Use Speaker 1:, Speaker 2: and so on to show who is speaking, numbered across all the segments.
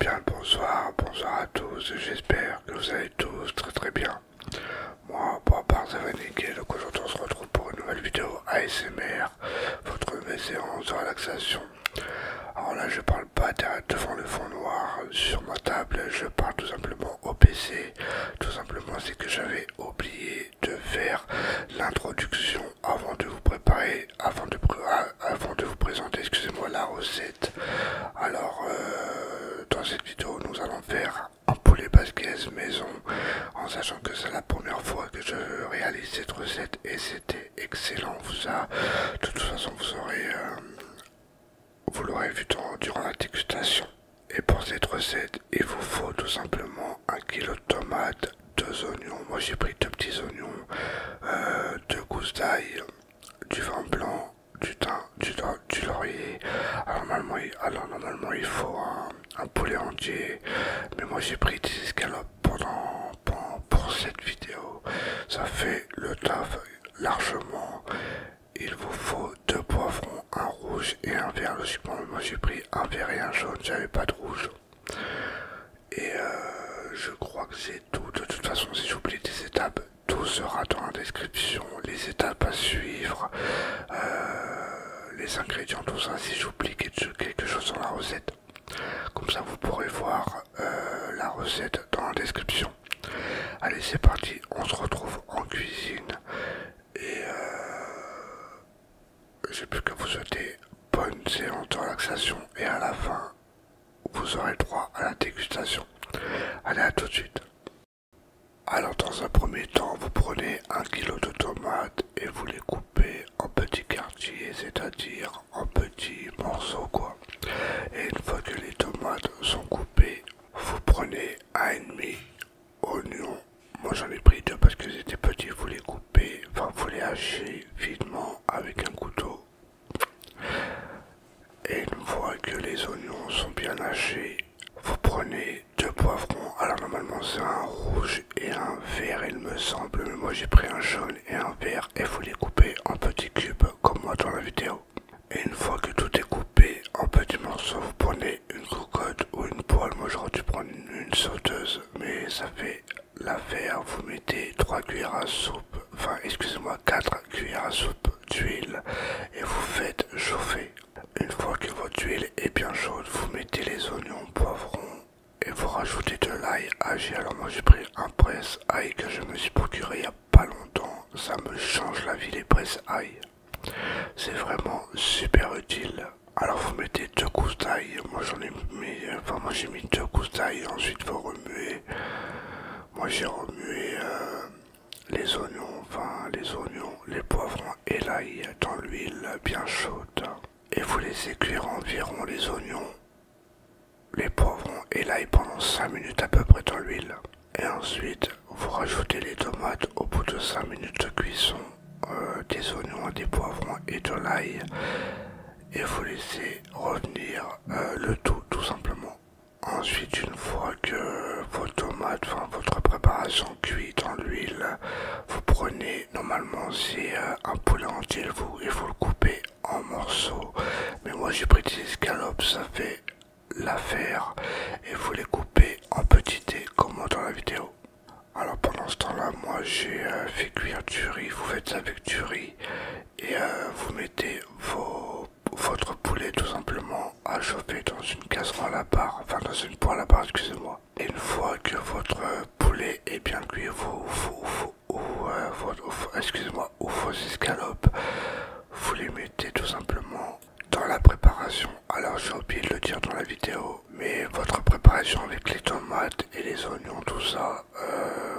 Speaker 1: Bien le bonsoir, bonsoir à tous, j'espère que vous allez tous très bien. Moi, pour ma part, ça va nickel, donc aujourd'hui on se retrouve pour une nouvelle vidéo ASMR, votre nouvelle séance de relaxation. Alors là, je parle pas devant le fond noir sur ma table, je parle tout simplement au PC. Tout simplement, c'est que j'avais oublié de faire l'introduction avant de vous préparer, avant de vous présenter, excusez-moi, la recette. Alors, dans cette vidéo, nous allons faire un poulet basquez maison, en sachant que c'est la première fois que je réalise cette recette et c'était excellent. De toute façon, vous l'aurez vu durant la dégustation. Et pour cette recette, il vous faut tout simplement 1 kg de tomates, 2 oignons. Moi j'ai pris 2 petits oignons, 2 gousses d'ail, du vin blanc, du thym, du laurier. Alors normalement il faut un poulet entier, mais moi j'ai pris des escalopes pour cette vidéo. Ça fait le taf largement. Il vous faut 2 poivrons, un rouge et un vert. Logiquement, moi j'ai pris un vert et un jaune, j'avais pas de rouge. Et je crois que c'est tout. De toute façon, si j'oublie des étapes, tout sera dans la description. Les étapes à suivre, les ingrédients, tout ça, si j'oublie quelque chose dans la recette. Comme ça, vous pourrez voir la recette dans la description. Allez, c'est parti, on se retrouve en cuisine. Et j'ai plus qu'à vous souhaiter bonne séance de relaxation et à la fin, vous aurez droit à la dégustation. Allez, à tout de suite. Alors, dans un premier temps, vous prenez 1 kg de tomates et vous les coupez en petits quartiers, c'est-à-dire en petits morceaux, quoi. Et une fois que les tomates sont coupées, vous prenez 1,5 oignon. Moi j'en ai pris 2 parce que c'était petits, vous les coupez, enfin vous les hachez finement avec un couteau. Et une fois que les oignons sont bien hachés, vous prenez 2 poivrons. Alors normalement c'est un rouge et un vert il me semble, mais moi j'ai pris un jaune et un vert et vous les coupez en petits cubes comme moi dans la vidéo. Et une fois que tout est coupé en petits morceaux, vous prenez une cocotte ou une poêle. Moi j'aurais dû prendre une sauteuse, mais ça fait l'affaire. Vous mettez 3 cuillères à soupe, enfin excusez-moi 4 cuillères à soupe d'huile et vous faites chauffer. Une fois que votre huile est bien chaude, vous mettez les oignons, poivrons et vous rajoutez de l'ail haché. Alors moi j'ai pris un presse ail que je me suis procuré il y a pas longtemps. Ça me change la vie les presse ail. C'est vraiment super utile. Alors vous mettez 2 gousses d'ail. Moi j'ai mis 2 gousses d'ail. Ensuite vous remuez. Moi j'ai remué les oignons, les poivrons et l'ail dans l'huile bien chaude. Et vous laissez cuire environ les oignons, les poivrons et l'ail pendant 5 minutes à peu près dans l'huile. Et ensuite vous rajoutez les tomates au bout de 5 minutes de cuisson. Des oignons, des poivrons et de l'ail et vous laissez revenir le tout simplement. Ensuite, une fois que vos tomates, enfin votre préparation cuit dans l'huile, vous prenez, normalement c'est un poulet entier et vous le coupez en morceaux, mais moi j'ai pris des escalopes, ça fait l'affaire, et vous les coupez en petits dés comme moi dans la vidéo. Alors pendant ce temps là, moi j'ai fait cuire du riz, vous faites ça avec du riz et vous mettez votre poulet tout simplement à chauffer dans une casserole à part, enfin dans une poêle à part, excusez-moi. Et une fois que votre poulet est bien cuit, ou vos escalopes, vous les mettez tout simplement dans la préparation. Alors j'ai oublié de le dire dans la vidéo, mais votre préparation avec les tomates et les oignons, tout ça,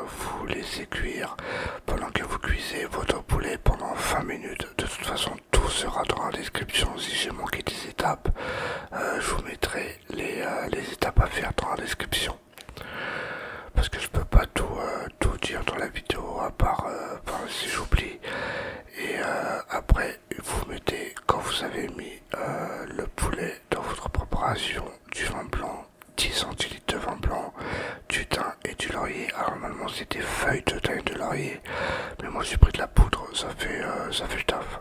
Speaker 1: vous laissez cuire pendant que vous cuisez votre poulet pendant 20 minutes. De toute façon, tout sera dans la description. Si j'ai manqué des étapes, je vous mettrai les étapes à faire dans la description. Parce que je peux pas tout dire dans la vidéo, à part si j'oublie. Et après, vous mettez, quand vous avez mis le poulet dans votre préparation, du vin blanc, 10 centilitres de vin blanc, du thym et du laurier. Alors normalement c'est des feuilles de thym et de laurier, mais moi j'ai pris de la poudre, ça fait le taf.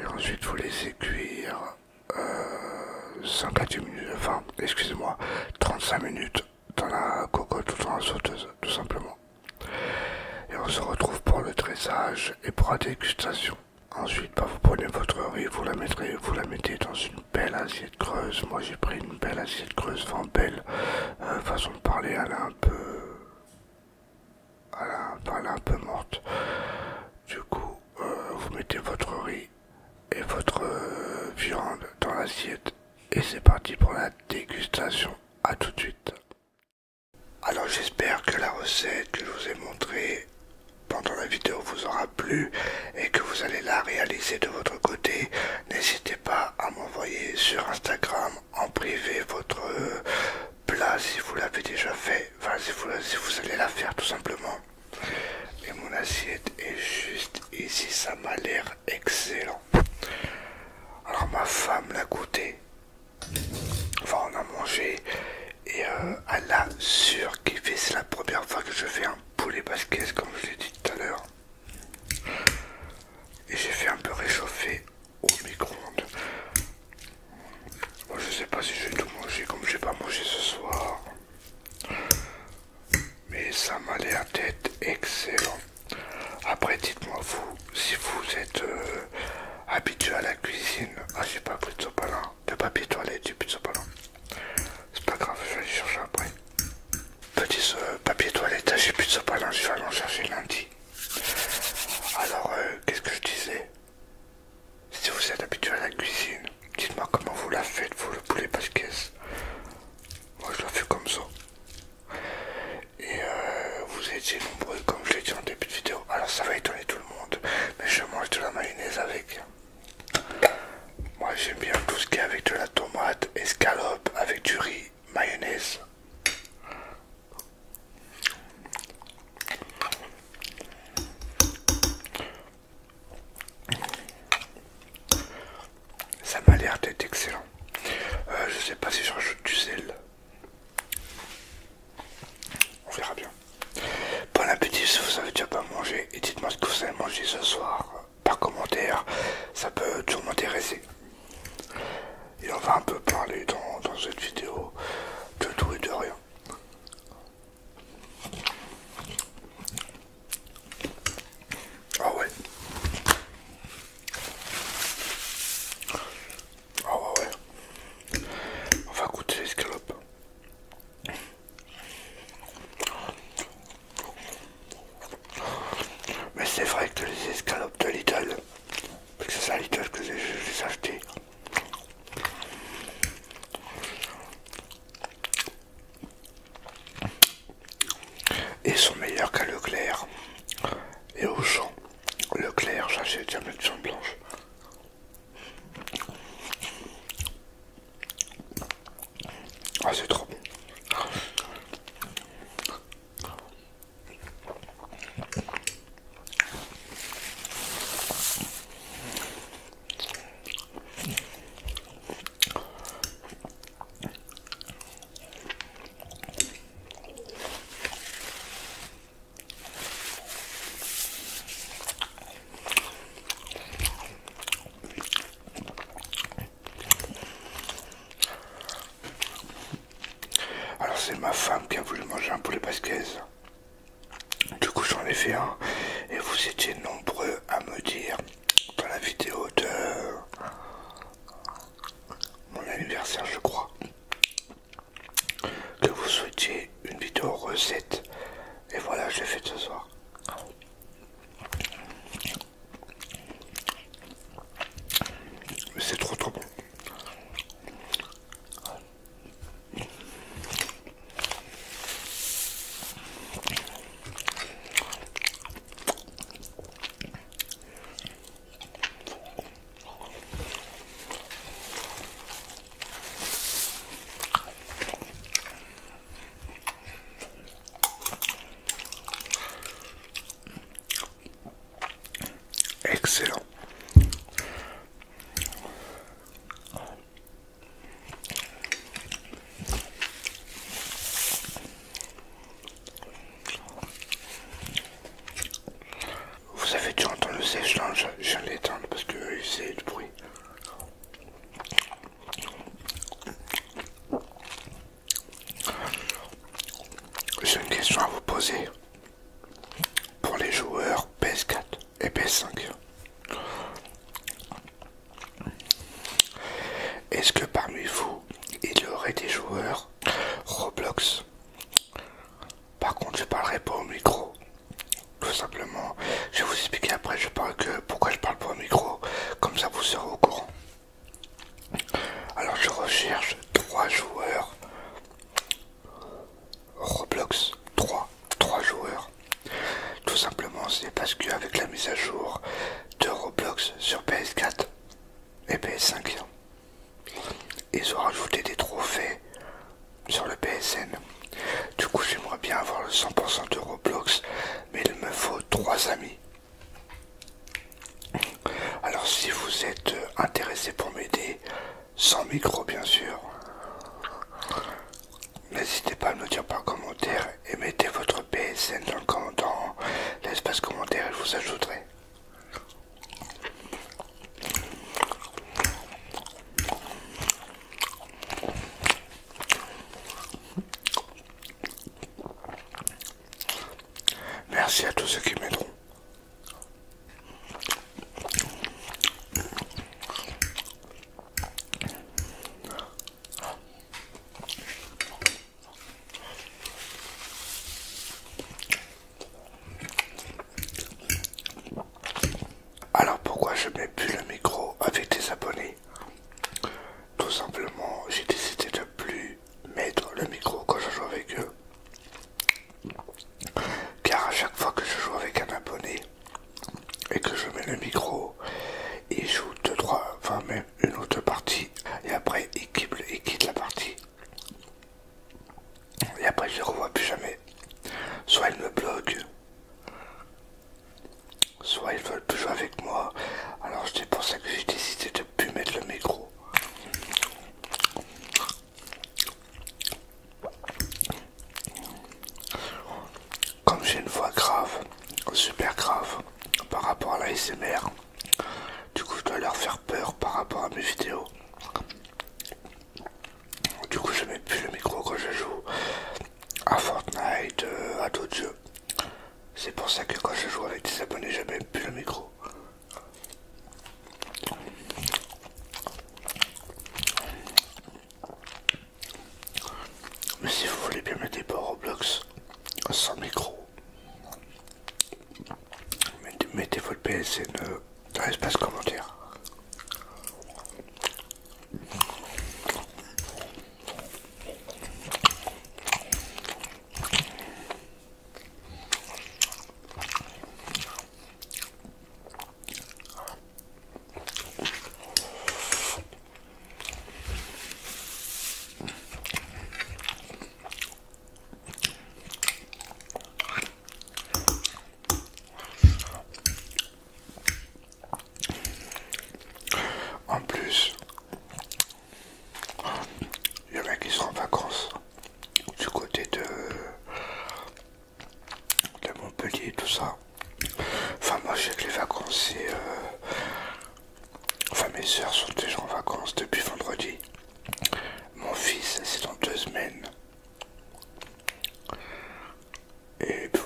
Speaker 1: Et ensuite vous laissez cuire 5 à 10 minutes, enfin, excusez-moi, 35 minutes dans la cocotte ou dans la sauteuse, tout simplement. Et on se retrouve pour le dressage et pour la dégustation. Ensuite, bah, vous prenez votre riz, vous la mettez dans une belle assiette creuse. Moi, j'ai pris une belle assiette creuse, enfin belle, façon de parler, elle est un peu, elle est un peu morte. Du coup, vous mettez votre riz et votre viande dans l'assiette et c'est parti pour la dégustation. À tout de suite. Alors j'espère que la recette que je vous ai montrée pendant la vidéo vous aura plu et que vous allez la réaliser de votre côté. N'hésitez pas à m'envoyer sur Instagram en privé votre plat si vous l'avez déjà fait, enfin si vous allez la faire tout simplement. Et mon assiette est juste ici, ça m'a l'air excellent. Alors ma femme l'a goûté, enfin on a mangé et elle a surkiffé. C'est la première fois que je fais un poulet basquez comme je l'ai dit tout à l'heure. Et j'ai fait un peu réchauffer au micro-ondes. Moi je sais pas si je vais tout manger comme j'ai pas mangé ce soir. Mais ça m'a l'air d'être excellent. Après dites-moi vous, si vous êtes habitué à la cuisine. Ah j'ai pas pris de sopalin, de papier toilette, j'ai plus de sopalin. C'est pas grave, je vais aller chercher après. Petit papier toilette, j'ai plus de sopalin, je vais aller en chercher lundi. Alors qu'est-ce que je disais? Si vous êtes habitué à la cuisine, dites-moi comment vous la faites, vous, le poulet basquez. Moi je la fais comme ça. Et vous étiez nombreux, comme je l'ai dit en début de vidéo. Alors ça va étonner tout le monde, mais je mange de la mayonnaise avec. Moi j'aime bien tout ce qui est avec de la tomate, escalope, avec du riz, mayonnaise. Ça m'a l'air d'être excellent. Je sais pas si je rajoute du sel. On verra bien. Bon appétit si vous avez déjà pas mangé et dites-moi ce que vous avez mangé ce soir par commentaire. Ça peut toujours m'intéresser. Et on va un peu parler dans cette vidéo de tout et de rien. Ah ouais. Ah ouais, ouais. On va goûter l'escalope. Mais c'est vrai que les escalopes de Lidl, parce que c'est ça Lidl que je les ai achetés. Et sont meilleurs qu'à Leclerc et Auchan. Leclerc, j'achète jamais de viande blanche. Ah c'est trop bon. Alors c'est ma femme qui a voulu manger un poulet basquez. Du coup j'en ai fait un et vous étiez nombreux à me dire dans la vidéo de mon anniversaire je crois que vous souhaitiez une vidéo recette et voilà je l'ai faite ce soir. Mais c'est trop bon. Excellent. Vous avez dû entendre le sèche-linge, je viens de l'éteindre parce que c'est du bruit. PS5. Est-ce que parmi vous, il y aurait des joueurs Roblox? Par contre, je parlerai pas au micro. Tout simplement, je vais vous expliquer après pourquoi je parle pas au micro. Comme ça, vous serez au courant. Alors, je recherche 3 joueurs Roblox. 3 joueurs. Tout simplement, c'est parce qu'avec la mise à jour de Roblox sur PS4 et PS5, ils ont rajouté des trophées sur le PSN. Du coup, j'aimerais bien avoir le 100% de Roblox, mais il me faut 3 amis. Alors, si vous êtes intéressé pour m'aider, sans micro bien sûr, n'hésitez pas à me le dire par commentaire et mettez votre PSN dans l'espace commentaire et je vous ajouterai. Merci à tous ceux qui m'aideront. Alors pourquoi je mets plus le micro avec des abonnés? Tout simplement, j'ai décidé de plus mettre le micro quand je joue avec eux. Car à chaque fois que je joue avec un abonné et que je mets le micro, il joue 2, 3, enfin même une ou 2 parties et après il quitte la partie. Et après je ne les revois plus jamais. Soit ils me bloquent, soit ils veulent plus jouer avec moi. Alors c'est pour ça que j'ai décidé de plus mettre le micro. Comme j'ai une voix grave, super grave, par rapport à la l'ASMR, du coup je dois leur faire peur par rapport à mes vidéos. Du coup je mets plus le micro quand je joue à Fortnite, à d'autres jeux. C'est pour ça que quand je joue avec des abonnés, je mets plus le micro. Mais si vous voulez bien mettre des bords Roblox sans micro, mettez votre PSN dans l'espace commentaire. En plus, il y en a qui sont en vacances du côté de Montpellier, tout ça. Enfin, moi, je sais que les vacances, c'est... Enfin, mes soeurs sont déjà en vacances depuis vendredi. Mon fils, c'est dans 2 semaines. Et puis,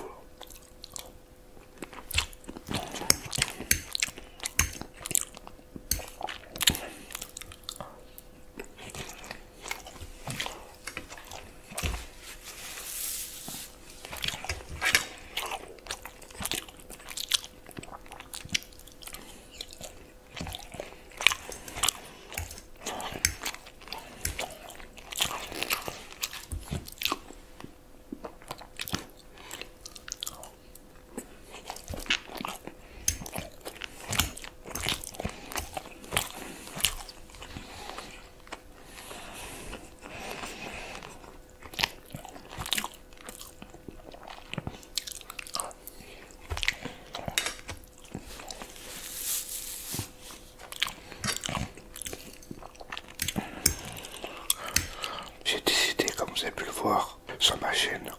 Speaker 1: j'ai décidé, comme vous avez pu le voir sur ma chaîne,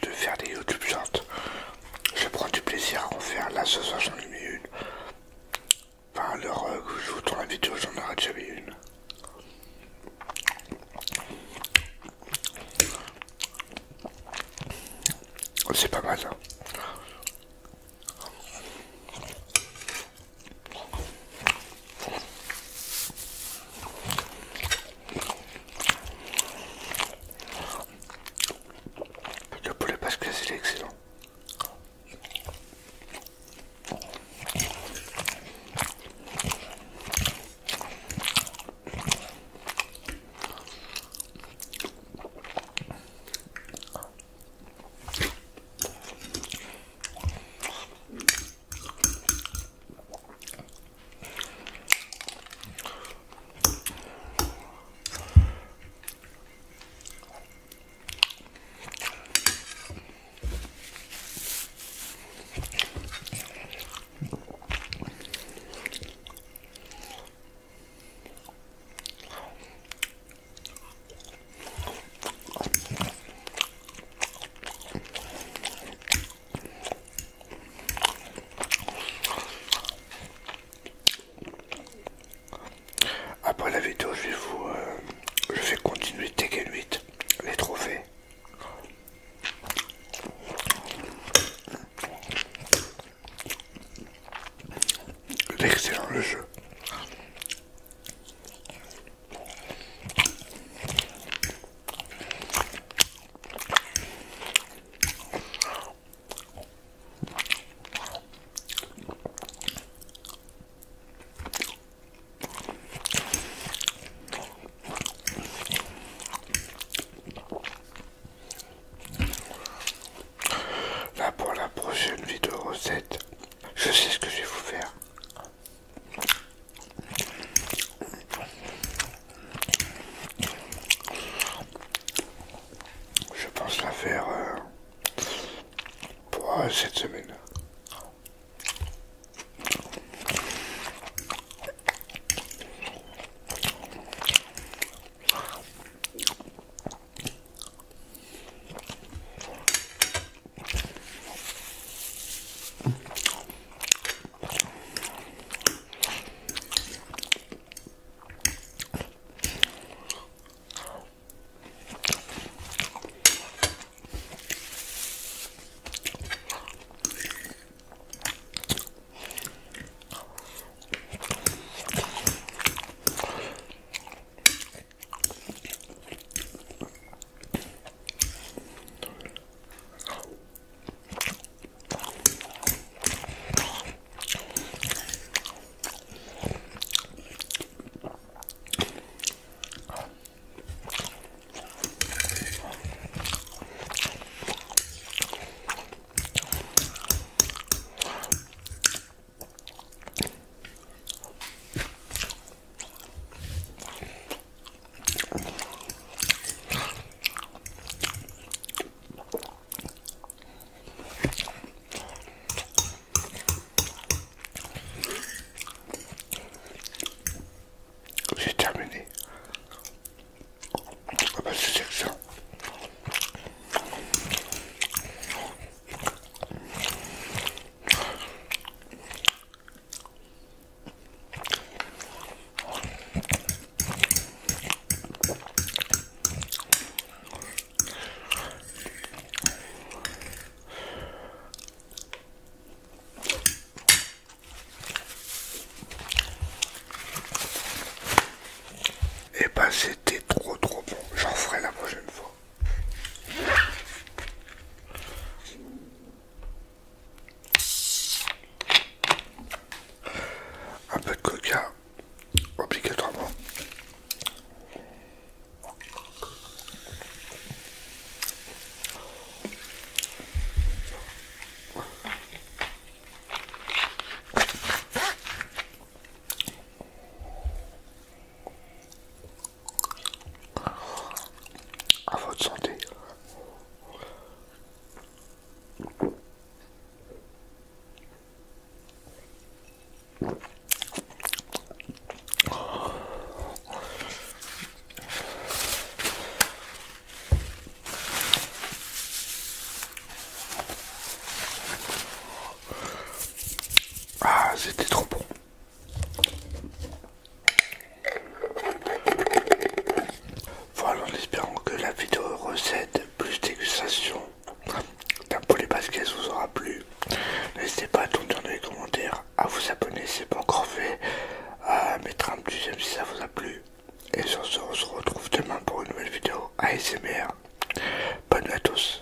Speaker 1: de faire des YouTube Shorts. Je prends du plaisir à en faire. Là, ce soir, j'en ai mis une. Enfin, à l'heure que je vous tourne la vidéo, j'en aurais déjà mis une. C'est pas mal, hein. excellent le jeu. Là pour la prochaine vidéo recette, je sais ce que je vais vous faire. Je pense la faire pour cette semaine. J'ai terminé. Ah bah c'est excellent. Et bah c'était trop bon. J'en ferai la prochaine fois. Un peu de coca, obligatoirement. À votre santé. Ah, c'était trop bon. Voilà, en espérant que la vidéo recette plus dégustation d'un poulet basquez vous aura plu. N'hésitez pas à tourner dans les commentaires, à vous abonner si ce n'est pas encore fait, à mettre un petit j'aime si ça vous a plu. Et sur ce, on se retrouve demain pour une nouvelle vidéo ASMR. Bonne nuit à tous.